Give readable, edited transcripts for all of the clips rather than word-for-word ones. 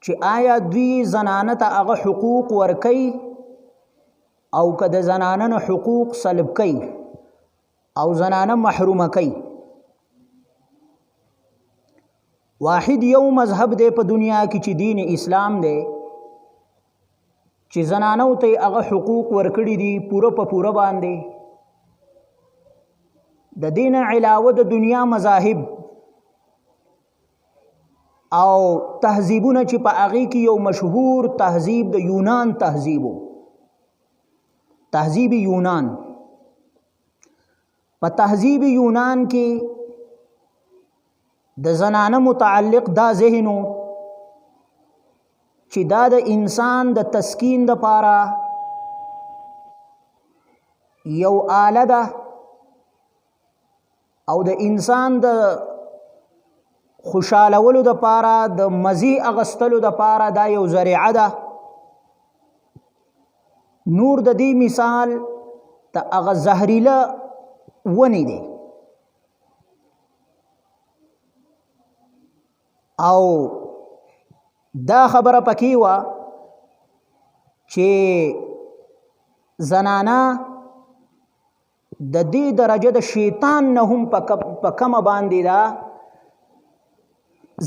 چې آیا دوی زنانه ته هغه حقوق ورکوي او که د زنانه نه حقوق سلب کوي او زنانه محرومه کوي. واحد یو مذهب دی په دنیا کې چې دین اسلام دی چې زنانو ته هغه حقوق ورکړي دي پوره په پوره باندې. د دین علاوه د دنیا مذاهب او تهذیبونه چې په هغې کې یو مشهور تهذیب د یونان تهذیب و، تهذیب یونان. په تهذیب یونان کې د زنانه متعلق دا ذهنو چې دا د انسان د تسکین دپاره یو آله ده او د انسان د خوشالولو دپاره د مزي اغستلو دپاره دا یو ذریعه ده. نور د دې مثال د هغه زهریله ونې دی او دا خبره پکې وه چې زنانه د دې درجه د شیطان نه هم په کمه باندې ده.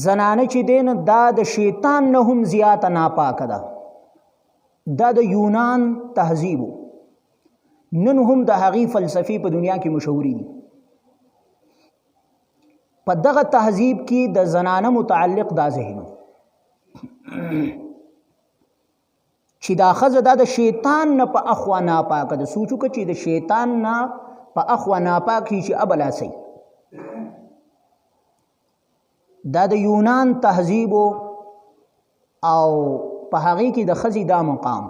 زنانه چې دی نه دا د شیطان نه هم زیاته ناپاکه ده. دا د یونان تهذیب نن هم د هغې فلسفې په دنیا کې مشهوري دي. په دغه تهذیب کې د زنانه متعلق دا ذهنو چې دا ښځه دا د شیطان نه په اخوا ناپاکه ده. سوچ وکړه چې د شیطان نه په اخوا ناپاک شي چې ابله سي. دا د یونان تهذیب او په هغې کې د ښځې دا مقام.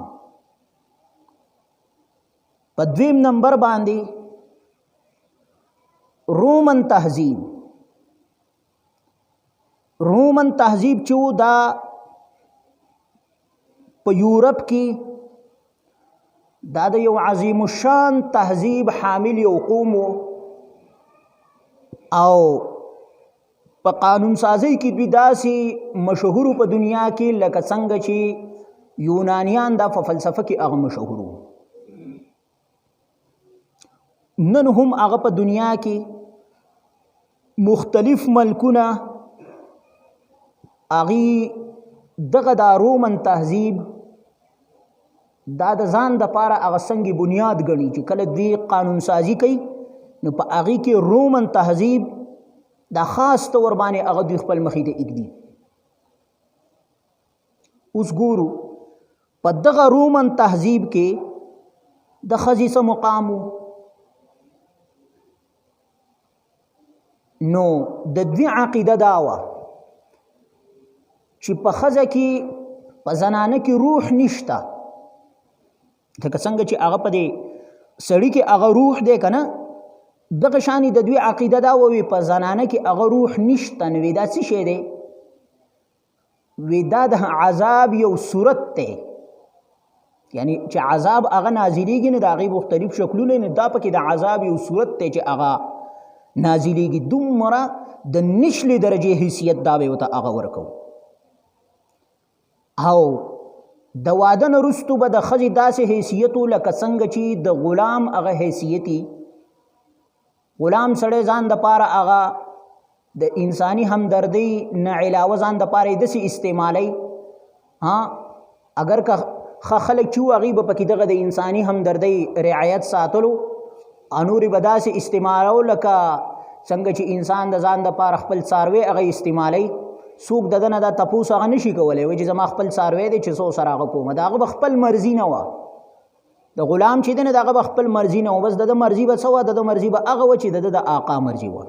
په دویم نمبر باندې رومن تهذیب. رومن تهذیب چې و دا په یورپ کې دا د یو عظیم الشان تهذیب حامل یو قوم او په قانون سازی کې دوی داسې مشهور په دنیا کې لکه څنګه چې یونانیان دا په فلسفه کې هغه مشهور. نن هم هغه په دنیا کې مختلف ملکونه هغې دغه دا رومن تهذیب دا د ځان دپاره هغه سنگ بنیاد ګڼي چې کله دوی قانون سازی کوي نو په هغې کې رومن تهذیب دا خاص طور باندې هغه دوی خپل مخې ته ایږدي. اوس ګورو په دغه رومن تهذیب کې د ښځې څه مقام و. نو د دوی عقیده دا وه چې په ښځه کې په زنانه کې روح نشته. لکه څنګه چې هغه په دې سړي کې هغه روح دی که نه، دغه شانې د دوی عقیده دا ووي په زنانه کې هغه روح نشته. نو وی دا څه شی دی؟ وی دا د عذاب یو صورت دی. یعنی چې عذاب هغه نازلیږي نو د هغې مختلف شکلونه نو دا پکې د عذاب یو صورت دی چې هغه نازلیږي. دومره د نشلې درجې حیثیت دا به ورته هغه ورکو. او د واده نه وروستو به د ښځې داسې حیثیت و لکه څنګه چې د غلام هغه حیثیتي. غلام سړی ځان دپاره هغه د انساني همدردۍ نه علاوه ځان دپاره یې داسې استعمالی. اگر که ښه خلک چې وو هغوی به پکې دغه د انساني همدردۍ رعایت ساتلو، نورې به داسې استعمالو لکه څنګه چې انسان د ځان دپاره خپل څاروی هغه استعمالی. څوک د ده نه دا تپوس هغه نشي کولی وایي چې زما خپل څاروی دی چې څو سره هغه کوم. د هغه به خپل مرضي نه وه. د غلام چې دی نه د هغه به خپل مرضي نه وه، بس د ده مرضي به څه وه؟ د ده مرضي به هغه وه چې د ده د آقا مرضي وه.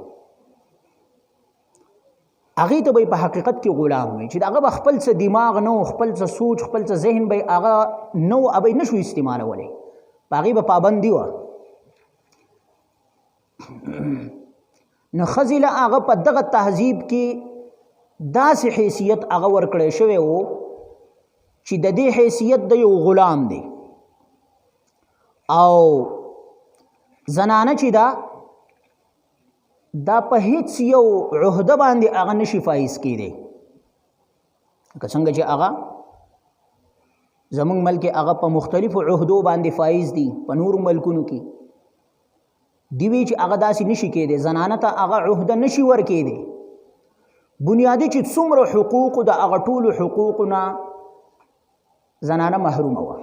هغې ته به په حقیقت کې غلام وي چې د هغه به خپل څه دماغ نه و، خپل څه سوچ، خپل څه ذهن به هغه نه و، هغه نه شو استعمالولی. په هغې به پابندي وه. نو ښځې له هغه په دغه تهذیب کې داسې حیثیت هغه ورکړی شوی و چې د دې حیثیت د یو غلام دی. او زنانه چې دا په هیڅ یو عهده باندې هغه نشي فایز کېدی. که څنګه چې هغه زمونږ ملک هغه په مختلفو عهدو باندې فایز دي په نورو ملکونو کې دی وی چې هغه داسې نشي کېدی زنانه ته هغه عهده نشي ورکېدی بنیادی چې څومره حقوق د هغه ټولو حقوقونه زنانه محرومه وه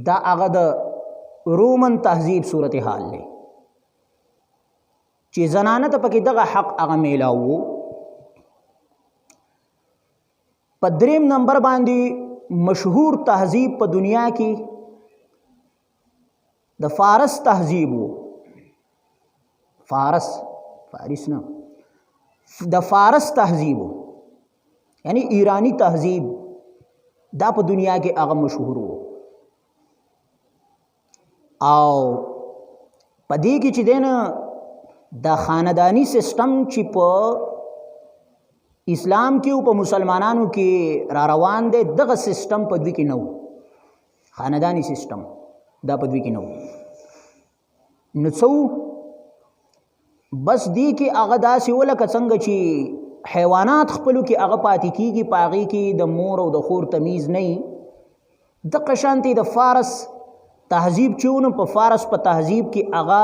دا هغه د رومن تهذیب صورتحال دی چې زنانه ته پکې دغه حق هغه میلاو په دریم نمبر باندې مشهور تهذیب په دنیا کې د فارس تهذیب وو فارس نه د فارس تهذیب وو یعنی ایرانی تهذیب دا په دنیا کې هغه مشهور وو او په دې کې چې دنه د خاندانی سیستم چې په اسلام کې او په مسلمانانو کې را روان دی دغه سیستم په دوی کې نه و خاندانی سیستم دا په دوی کې نه و نو څو بس دی کې هغه داسې ولکه څنګه چې حیوانات خپلو کې هغه پاتې کېږي په هغې کې د مور او د خور تمیز نه وي دغه شانتې د فارس تهذیب چې و نو په فارس په تهذیب کې هغه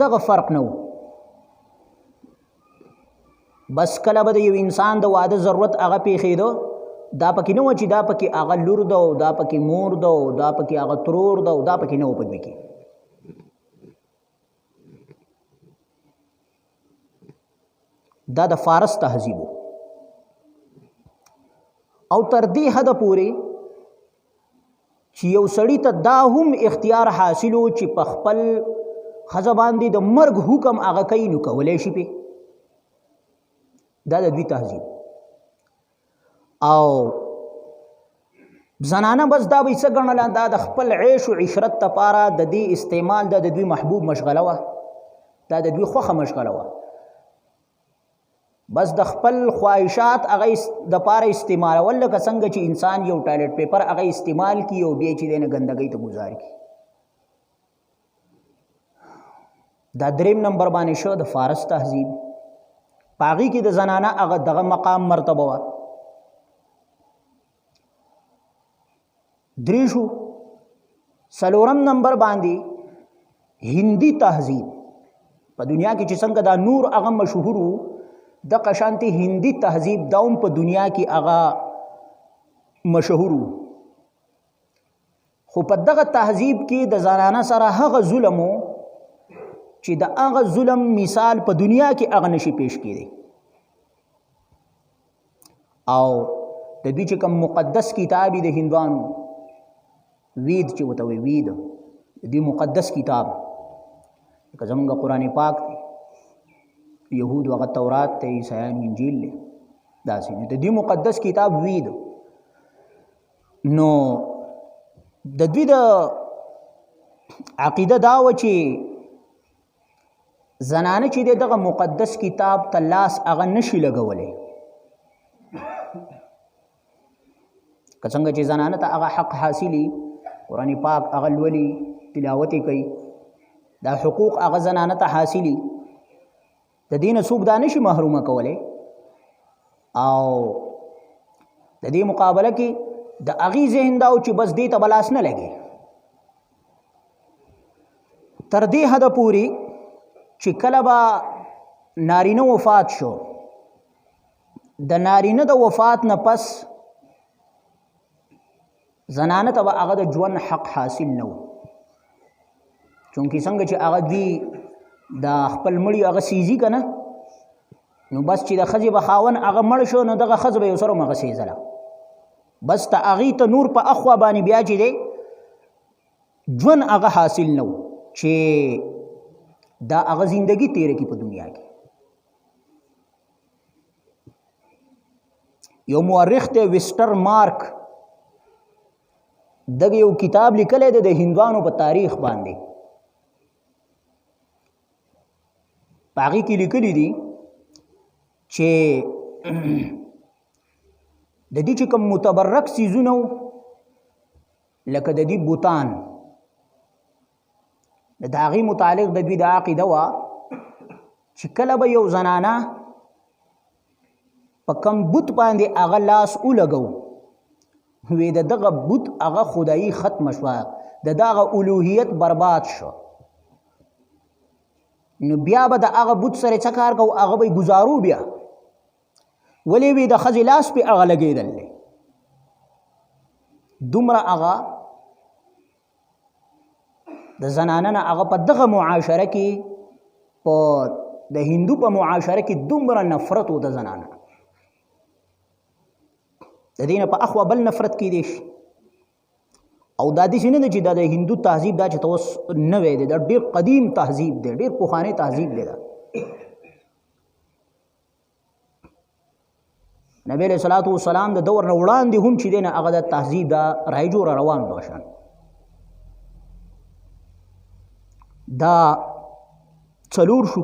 دغه فرق نه و بس کله به د یو انسان د واده ضرورت هغه پیښېده دا پکې نه و چې دا پکې هغه لور ده او دا پکې مور ده او دا پکې هغه ترور ده او دا پکې نه و په دوی کې دا د فارس تهذیب او تر دې حده پورې چې یو سړی ته دا هم اختیار حاصلو چې په خپل ښځه باندې د مرګ حکم هغه کوي نو کولی شي پې دا د دوی تهذیب او زنانه بس دا به یې څه ګڼله دا د خپل عیش و عشرت دپاره د دې استعمال دا د دوی محبوب مشغله وه دا د دوی خوښه مشغله وه بس د خپل خواهشات هغه دپاره استعمالول لکه څنګه چې انسان یو ټایلټ پیپر هغه استعمال کړي او بیا چې دی نه ګندګۍ ته ګزار کړي دا دریم نمبر باندې شو د فارس تهذیب په هغې کې د زنانه هغه دغه مقام مرتبه وه درې شو څلورم نمبر باندې هندي تهذیب په دنیا کې چې څنګه دا نور هغه مشهور و دغه شانتې هندي تهذیب دا هم په دنیا کې هغه مشهور و خو په دغه تهذیب کې د زنانه سره هغه ظلم و چې د هغه ظلم مثال په دنیا کې هغه نشي پیش کېدی او د دوی چې کوم مقدس کتاب د هندوانو وید چې ورته وایي وید د دوی مقدس کتاب لکه زمونږ قرآن پاک دی یهود هغه تورات دی عیسایان انجیل دی داسې نو د دوی مقدس کتاب وید نو د دوی د عقیده دا وه چې زنانه چې دی دغه مقدس کتاب ته لاس هغه نشي لګولی که څنګه چې زنانه ته هغه حق حاصلي قرآن پاک هغه لولي تلاوت یې کوي دا حقوق هغه زنانه ته حاصلي د دې نه څوک دا نشي محرومه کولی او د دې مقابله کې د هغې ذهن دا و چې بس دې ته به لاس نه لګي تر دې حده پورې چې کله به نارینه وفات شو د نارینه د وفات نه پس زنانه ته به هغه د ژوند حق حاصل نه و چونکې څنګه چې هغه دوی د خپل مړي هغه سیزي که نه نو بس چې د ښځې به خاوند هغه مړ شو نو دغه ښځه به یو سره هم هغه سیزله بس ته هغې ته نور په اخوا باندې بیا چې دی ژوند هغه حاصل نه و چې دا هغه زندگی تیره کی په دنیا کې یو مورخ دی ویسټر مارک دغه یو کتاب لیکلی دی د هندوانو په تاریخ باندې په هغې کې لیکلي دي چې د دې چې کوم متبرک څیزونه و لکه د دې بوتان د هغې متعلق د دوی د عقیده وه چې کله به یو زنانه په کم بت باندې هغه لاس ولګو وی دغه بت هغه خدایي ختم شوه دغه الوهیت برباد شو نو بیا به د هغه بت سره څه کار کوو هغه به ګزارو بیا ولې وی د ښځې لاس پې هغه لګېدل دی دومره هغه د زنانه نه هغه په دغه معاشره کې په د هندو په معاشره کې دومره نفرت و د زنانه د دې نه په اخوا بل نفرت کېدی شي او دا داسې نه ده چې دا د هندو تهذیب دا چې ته اوس نوی دی دا ډېر قدیم تهذیب دی ډېر پخوانی تهذیب دی دا نبی علیه الصلاة والسلام د دور نه وړاندې هم چې دی نه هغه د تهذیب دا رایجوره روان دغه شان دا څلور شو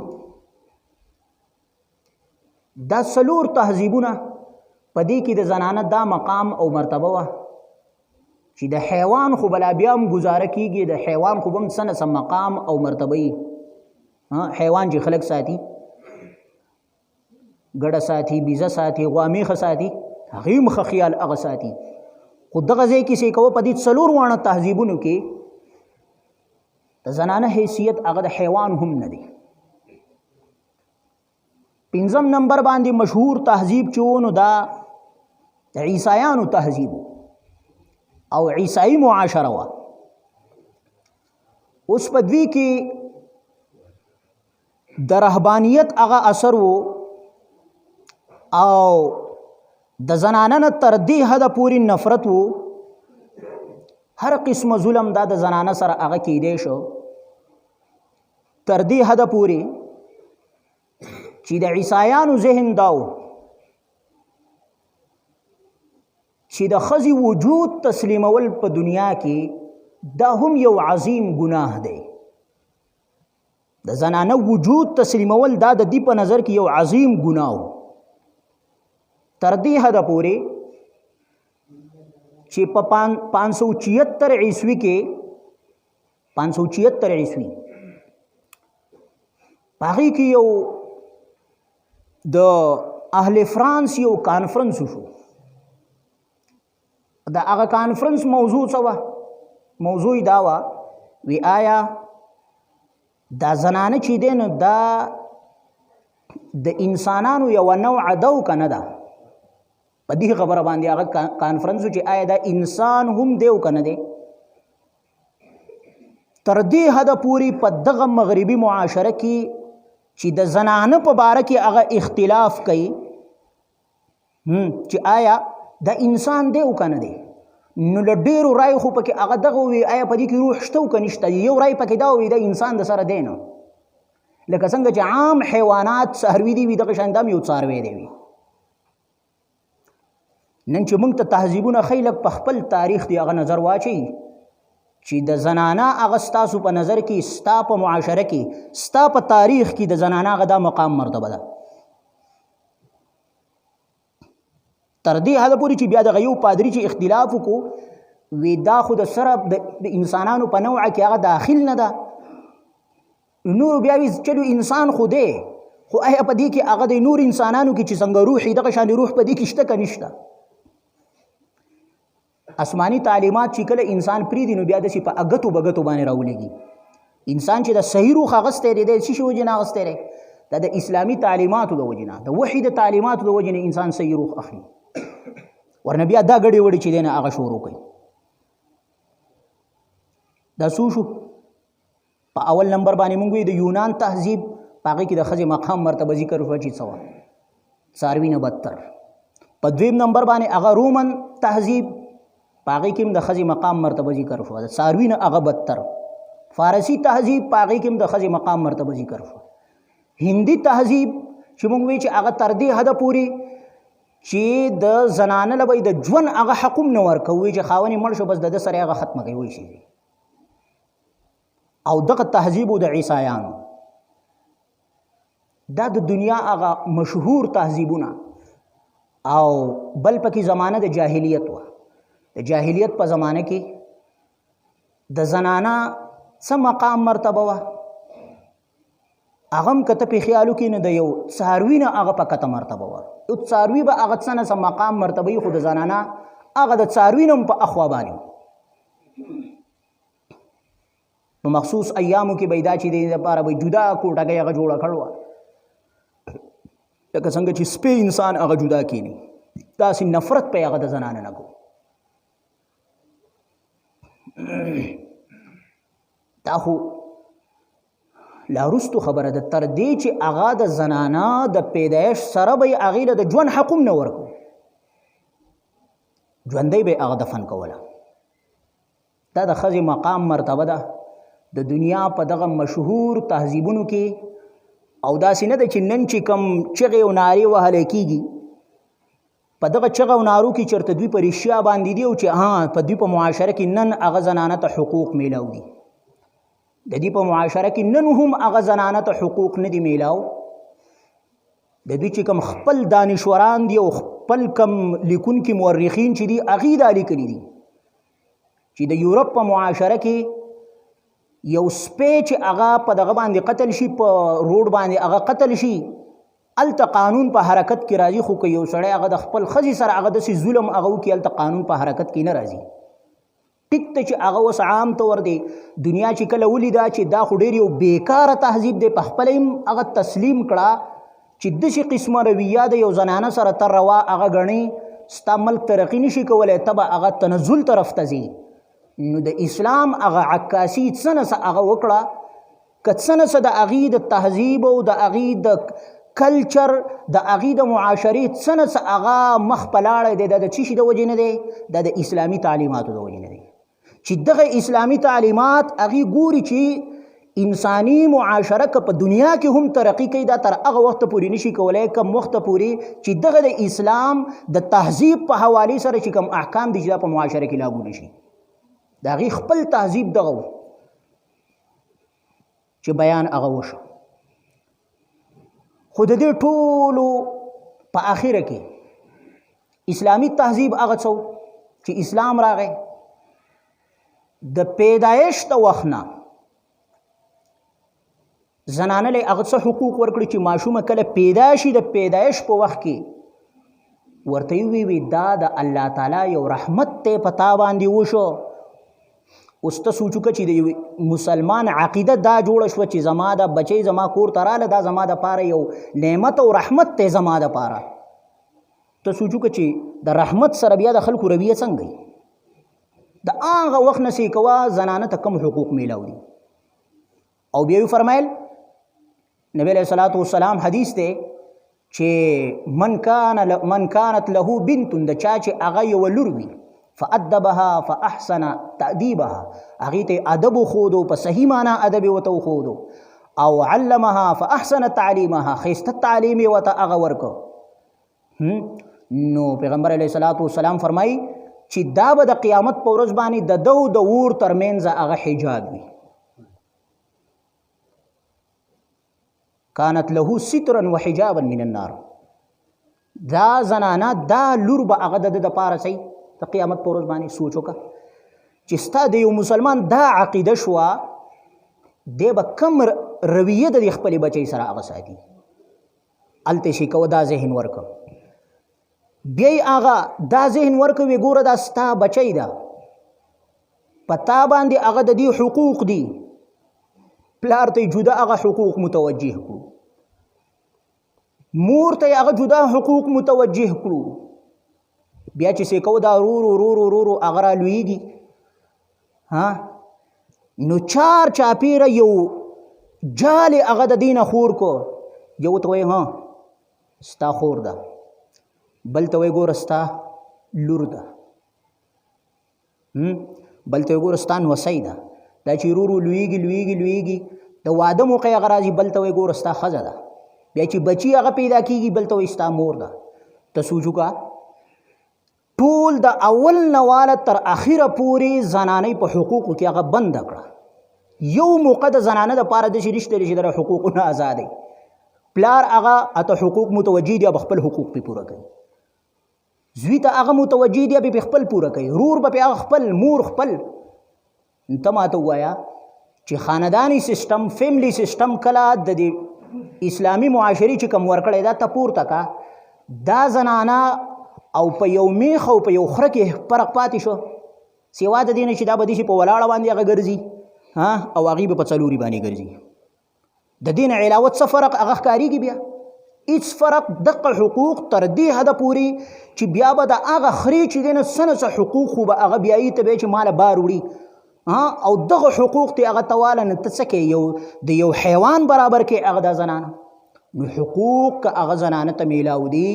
دا څلور تهذیبونه په دې کې د زنانه دا مقام او مرتبه وه چې د حیوان خو بلا بیا هم ګزاره کېږي د حیوان خو به هم څه نه څه مقام او مرتبه وي حیوان چې خلک ساتي ګډه ساتي بیزه ساتي غوا میخه ساتي هغې هم ښه خیال هغه ساتي خو دغه ځای کې چې کوه په دې څلور واړه تهذیبونو کې د زنانه حیثیت هغه د حیوان هم نه دی پنځم نمبر باندې مشهور تهذیب چې و نو دا د عیسایانو تهذیب او عیسائی معاشره وه اوس په دوی کې د رهبانیت هغه اثر و او د زنانه نه تر دې حده پورې نفرت و هر قسم ظلم دا د زنانه سره هغه کېدی شو تر دې حده پورې چې د عیسایانو ذهن دا و چې د ښځې وجود تسلیمول په دنیا کې دا هم یو عظیم ګناه دی د زنانه وجود تسلیمول دا د دې په نظر کې یو عظیم ګناه و تر دې حده پورې چې په 576 عیسوي کې 576 عیسوي په هغې کې یو د اهل فرانس یو کانفرنس شو د هغه کانفرنس موضوع څه وه موضوع یې دا وه وی آیا دا زنانه چې دی نو دا د انسانانو یوه نوعه ده او که نه ده په دې خبره باندې هغه کانفرنس چې آیا دا انسان هم دی او که نه دی تر دې حده پورې په دغه مغربي معاشره کې چې د زنانه په باره کې هغه اختلاف کوي چې آیا دا انسان دی او که نه دی نو له ډېرو رایو خو پکې هغه دغه وي آیا په دې کې روح شته او که نشته یو رای پکې دا وي دا انسان د سره دی نو لکه څنګه چې عام حیوانات څاروي دي وي دغه شان دا هم یو څاروی دی وي نن چې موږ ته تهذیبونه ښایي لږ په خپل تاریخ دی هغه نظر واچوي چې د زنانه هغه ستاسو په نظر کې ستا په معاشره کې ستا په تاریخ کې د زنانه هغه دا مقام مرتبه ده تر دې حده پورې چې بیا دغه یو پادري چې اختلاف وکړو وی دا خو د سره د انسانانو په نوعه کې هغه داخل نه ده نور بیا وی چلو انسان خو دی خو آیا په دې کې هغه د نور انسانانو کې چې څنګه روح دغه شان روح په دې کې شته که نشته آسماني تعلیمات چې کله انسان پرېږدي نو بیا داسې په اګتو بګتو باندې راولېږي انسان چې د صحیح روح اغستی دی د څه شي وجې نه اغستی دی دا د اسلامي تعلیماتو د وجې نه د وحي د تعلیماتو د وجې نه انسان صحیح روح اخلي ورنه بیا دا ګډې وړې چې دی نه هغه شروع کوي دا څو شو په اول نمبر باندې موږ د یونان تهذیب په هغې کې د ښځې مقام مرتبه ذکر شوه چې څه وه څاروي نه بدتر په دویم نمبر باندې هغه رومن تهذیب په هغې کې هم د ښځې مقام مرتبه ذکر شوه د څاروي نه هغه بدتر فارسي تهذیب په هغې کې هم د ښځې مقام مرتبه ذکر شوه هندي تهذیب چې موږ وایو چې هغه تر دې حده پورې چې د زنانه له به د ژوند هغه حق هم نه ورکوي چې خاوند یې مړ شو بس د ده سره هغه ختمه کوي شي او دغه تهذیب د عیسایانو دا د دنیا هغه مشهور تهذیبونه او بل پکې زمانه د جاهلیت وه د جاهلیت په زمانه کې د زنانه څه مقام مرتبه وه هغه هم که ته پې خیال وکړې نو د یو څاروي نه هغه په کته مرتبه وه یو څاروي به هغه څه نه څه مقام مرتبه وي خو د زنانه هغه د څاروي نه هم په اخوا باندې په مخصوص ایامو کې به یې دا چې د دپاره به جدا کوټګۍ هغه جوړه کړې وه لکه څنګه چې سپی انسان هغه جدا کینی داسې نفرت په هغه د زنانه نه کو دا خو لا رستو خبره ده تر دې چې هغه د زنانه د پیدایش سره به یې هغې له د ژوند حق هم نه ورکو ژوندی به یې هغه دفن کوله دا د ښځې مقام مرتبه ده د دنیا په دغه مشهور تهذیبونو کې او داسې نه ده چې نن چې کوم چغې او نارې وهلی کېږي په دغه چغه او نارو کې چېرته دوی په رښتیا باندې دي او چې په دوی په معاشره کې نن هغه زنانه ته حقوق میلاو دي د دې په معاشره کې نن هم هغه زنانه ته حقوق نه دي میلاو د دوی چې کوم خپل دانشوران دي او خپل کوم لیکونکي مورخین چې دي هغې دا لیکلي دي چې د یورپ په معاشره کې یو سپی چې هغه په دغه باندې قتل شي په روډ باندې هغه قتل شي هلته قانون په حرکت کې راځي خو که یو سړی هغه د خپل ښځې سره هغه داسې ظلم هغه وکړي هلته قانون په حرکت کې نه راځي ټیک ته چې هغه اوس عام طور دی دنیا چې کله ولیده چې دا خو ډېر یو بیکاره تهذیب دی په خپله هم هغه تسلیم کړه چې داسې قسمه رویه د یو زنانه سره ته روا هغه ګڼې ستا ملک ترقي نشي کولی ته به هغه تنزل طرف ته ځي نو د اسلام هغه عکاسي څه نه څه هغه وکړه که څه نه څه د هغې د تهذیب او د هغې د کلچر د هغې د معاشرې څه نه څه هغه مخ په لاړی دی دا د څه شي د وجې نه دی دا د اسلامي تعلیماتو د وجې نه دی چې دغه اسلامي تعلیمات هغې ګوري چې انساني معاشره که په دنیا کې هم ترقي کوي دا تر هغه وخته پورې نشي کولی کم وخته پورې چې دغه د اسلام د تهذیب په حوالې سره چې کوم احکام دي چې دا په معاشره کې لاګو نشي د هغې خپل تهذیب دغه و چې بیان هغه وشو خو د دې ټولو په آخره کې اسلامي تهذیب هغه څه چې اسلام راغی د پیدایش د وخت نه زنانه له هغه څه حقوق ورکړي چې ماشومه کله پیدا شي د پیدایش په وخت کې ورته وی دا د الله تعالی یو رحمت ته پتا باندې وشو اوس ته سوچو که چې د مسلمان عقیده دا جوړه شوه چې زما د بچی زما کور ته راله دا زما دپاره یو نعمت او رحمت دی زما دپاره ته سوچو که چې د رحمت سره بیا د خلکو رویه څنګه وي د هغه وخت نه چې کوه زنانه ته کم حقوق میلاو دي او بیا یې فرمایل نبی علیه الصلاة والسلام حدیث دی چې من کانت له بنت د چا چې هغه یوه لور وي فأدبها فأحسن تأديبها هغې ته ادب وښودو په صحیح معنا ادب یې ورته وښودو او علمها فأحسن تعلیمها ښایسته تعلیم یې ورته هغه ورکړو نو پیغمبر علیه الصلاة والسلام فرمایي چې دا به د قیامت په ورځ باندې د ده او د اور ترمنځ هغه حجاب وي کانت له سترا وحجابا من النار دا زنانه دا لور به هغه د ده دپاره صحیح د قیامت په ورځ باندې سوچ وکړه چې ستا د یو مسلمان دا عقیده شوه دی به کم رویه د خپلې بچی سره هغه ساتي هلته شي کوه دا ذهن ورکړه بیا یې هغه دا ذهن ورکوي ګوره دا ستا بچی ده په تا باندې هغه د دې حقوق دي پلار ته جدا هغه حقوق متوجه کړو مور ته هغه جدا حقوق متوجه کړو بیا چې څه کوو دا ورو هغه رالویږي نو چار چاپیره یو جال هغه د دینه خور کو یو ته وایي ستا خور ده بل ته وایي ګوره ستا لور ده بل ته وایي ګوره ستا نوسی ده دا چې ورو لویږي د واده موقع هغه راځي بل ته وایي ګوره ستا ښځه ده بیا چې بچي هغه پیدا کېږي بل ته وایي ستا مور ده ته سوچ وکړه ټول د اول نه واله تر اخره پورې زنانۍ په حقوقو کې هغه بنده کړه یو موقع د زنانه دپاره داسې نشته دی چې د حقوقونه ازادی پلار هغه اته حقوق متوجه دي به خپل حقوق پې پوره کوي زوی ته هغه متوجه دي به خپل پوره کوي رور به هغه خپل مور خپل ته ماته ووایه چې خانداني سیستم فیملی سیستم کله د دې اسلامی معاشري چې کوم ورکړی دا ته پورته کا دا زنانه او په یو میخ او په یو خره کې فرق پاتې شو سیوا د دې نه چې دا به داسې په ولاړه باندې هغه ګرځي او هغې به په څلوري باندې ګرځي د دې نه علاوه څه فرق هغه ښکارېږي بیا هیڅ فرق دغه حقوق تر دې حده پورې چې بیا به د هغه خرې چې دی نه څه نه څه حقوق خو به هغه بیا یې ته به چې ماله بار وړي او دغه حقوق ته هغه تواله نه ته څه کوې د یو حیوان برابر کې هغه دا زنانه نو حقوق که هغه زنانه ته میلاو دي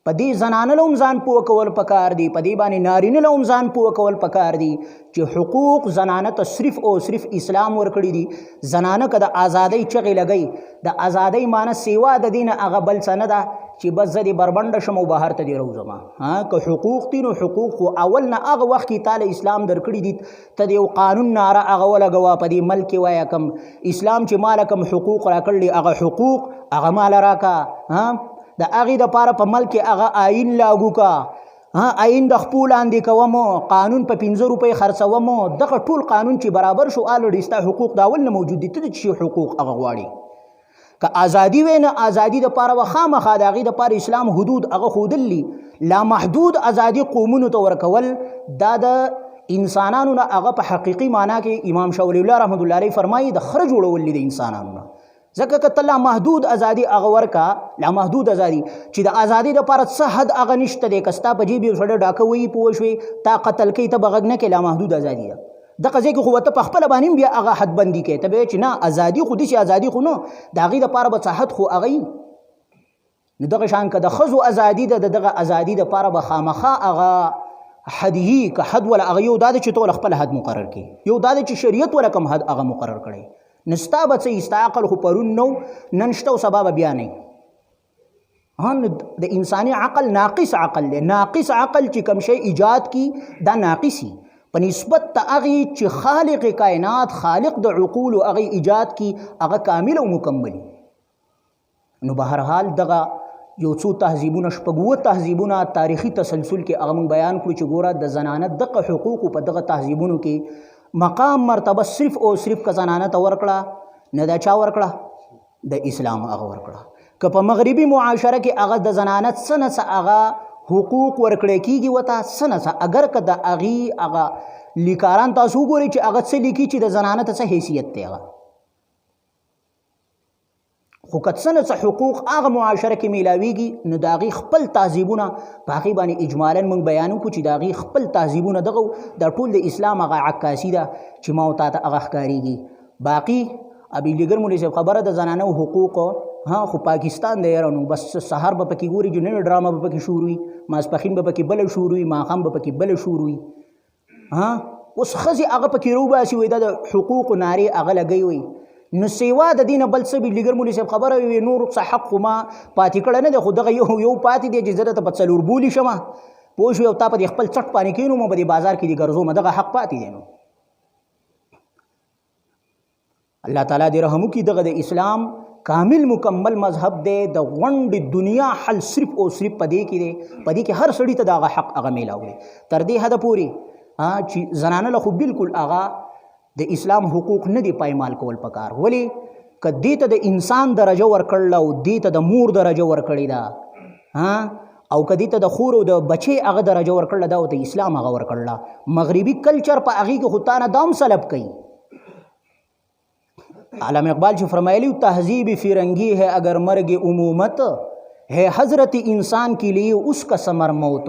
په دې زنانه له هم ځان پوه کول پکار دي په دې باندې نارینه له هم ځان پوه کول پکار دي چې حقوق زنانه ته صرف او صرف اسلام ورکړي دي زنانه که د ازادۍ چغې لګوي د ازادۍ معنی سیوا د دې نه هغه بل څه نه ده چې بس زه دې بربنډه شم او بهر ته دې روزم که حقوق دي نو حقوق خو اول نه هغه وخت کې تاله اسلام درکړي دي ته د یو قانون ناره هغه ولګوه په دې ملک کې وایه کم اسلام چې ماله کم حقوق راکړي هغه حقوق هغه ماله راکا د هغې دپاره په ملک کې هغه آیین لاګو کا آیین د خپو لاندې کومو قانون په 15 روپۍ خرڅومو دغه ټول قانون چې برابر شو الریډي ستا حقوق د اول نه موجود دي ته د چې حقوق هغه غواړي که ازادي وی نه ازادي دپاره به خامخا د هغې دپاره اسلام حدود هغه ښودلي لامحدود ازادي قومونو ته ورکول دا د انسانانو نه هغه په حقیقي معنا کې امام شاه ولی الله رحمت الله علیه فرمایي د خره جوړول دي د انسانانو نه ځکه که ته لامحدود ازادي هغه ورکا لامحدود ازادي چې د ازادي دپاره څه حد هغه نشته دی که ستا په جیب یو سړی ډاکه وهي پوه شوې تا قتل کوي ته به غږ نه کوې لامحدود ازادي ده دغه ځای کې خو ته په خپله باندې بیا هغه حد بندي کوې ته به چې نه ازادي خو داسې ازادي خو نه د هغې دپاره به څه حد خو هغه نو دغه شان که د ښځو ازادي ده د دغه ازادي دپاره به خامخا هغه حد یي که حد ولا هغه یو دا ده چې ته وله خپل حد مقرر کړي یو دا ده چې شریعت وله کوم حد هغه مقرر کړی نستا به څه ستا عقل خو پرون نو نن شته او سبا به بیا نه د انساني عقل ناقص عقل دی ناقص عقل چې کوم شی ایجاد کی دا ناقصي په نسبت ته هغې چې خالق کائنات خالق د عقول هغې ایجاد کی هغه کامل او مکمل نو به هر حال دغه یو څو تهذیبونه شپږ تهذیبونه تاریخي تسلسل کې هغه موږ بیان کړو چې ګوره د زنانه دغه حقوقو په دغه تهذیبونو کې مقام مرتبه صرف او صرف که زنانه ته ورکړه نه دا چا ورکړه د اسلام هغه ورکړه که په مغربي معاشره کې هغه د زنانه څه نه څه هغه حقوق ورکړی کېږي ورته څه نه څه اگر که د هغې هغه لیکاران تاسو وګورئ چې هغه څه لیکي چې د زنانه ته څه حیثیت دی هغه خو که څه نه څه حقوق هغه معاشره کې میلاویږي نو د هغې خپل تهذیبونه په هغې باندې اجمالا موږ بیان وکړو چې د هغې خپل تهذیبونه دغه د ټول د اسلام هغه عکاسي ده چې ما تا ته هغه ښکارېږي باقي ابي لیګر مولوي صاحب خبره د زنانو حقوق خو پاکستان دی یاره نو بس سهار به پکې ګوري چې نوې ډرامه به پکې شروع وي ماسپښین به پکې بله شروع وي ماښام به پکې بله شروع وي اوس ښځې هغه پکې روباسي وایي دا د حقوقو نارې هغه لګوي وایي نو سیوا د دې نه بل څه بي لیګر مولوي صاحب خبره وي نور څه حق خو ما پاتې کړی نه دی خو دغه یو پاتې دی چې زه درته په څلور بولي شمه پوه شوې او تا په دې خپل چټ پانې کښېنوم په دې بازار کې دې ګرځوم دغه حق پاتې دی نو الله تعالی دې رحم وکړي دغه د اسلام کامل مکمل مذهب دی د غونډې دنیا حل صرف او صرف په دې کې دی په دې کې هر سړي ته د هغه حق هغه میلاو دی تر دې حده پورې چې زنانه له خو بالکل هغه د اسلام حقوق نه دی پایمال کول پکار ولې که دې ته د انسان درجه ورکړله او دې ته د مور درجه ورکړې ده او که دې ته د خور او د بچې هغه درجه ورکړله ده او د اسلام هغه ورکړله مغربي کلچر په هغې کې خو تا نه دام سلب کوي علامہ اقبال جو فرمایلی تہذیب فرنگی ہے اگر مرگ عمومت ہے حضرت انسان کے لیے اس کا ثمر موت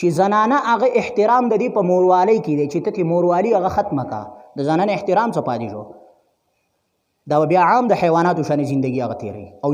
چې زنانه هغه احترام د دې په موروالی کې دی چې ته موروالی هغه ختمه کا د زنانه احترام څه پاتې شو دا بیا عام د حیواناتو شان زندگی هغه تیری او